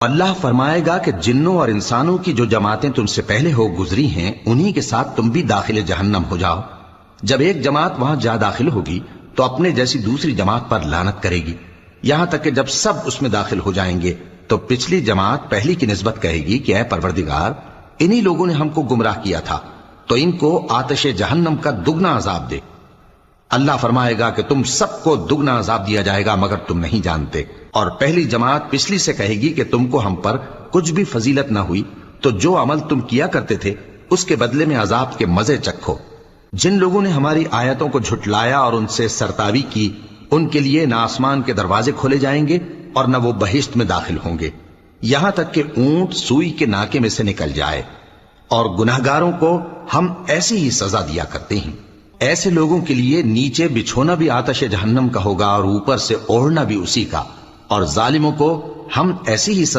अल्लाह फरमाएगा कि जिन्नों और इंसानों की जो जमातें तुमसे पहले हो गुजरी हैं, उन्हीं के साथ तुम भी दाखिल जहन्नम हो जाओ। जब एक जमात वहां जा दाखिल होगी तो अपने जैसी दूसरी जमात पर लानत करेगी, यहां तक कि जब सब उसमें दाखिल हो जाएंगे तो पिछली जमात पहली की निस्बत कहेगी कि ऐ परवरदिगार, इन्हीं लोगों ने हमको गुमराह किया था, तो इनको आतिश जहन्नम का दुगना अजाब दे। अल्लाह फरमाएगा कि तुम सबको दुगना अजाब दिया जाएगा मगर तुम नहीं जानते। और पहली जमात पिछली से कहेगी कि तुमको हम पर कुछ भी फजीलत ना हुई, तो जो अमल तुम किया करते थे उसके बदले में अजाब के मजे चखो। जिन लोगों ने हमारी आयतों को झुटलाया और उनसे सरतावी की, उनके लिए न आसमान के दरवाजे खोले जाएंगे और न वो बहिश्त में दाखिल होंगे, यहां तक कि ऊंट सुई के नाके में से निकल जाए। और गुनाहगारों को हम ऐसी ही सजा दिया करते हैं। ऐसे लोगों के लिए नीचे बिछोना भी आतिश जहन्नम का होगा और ऊपर से ओढ़ना भी उसी का, और जालिमों को हम ऐसी ही सजा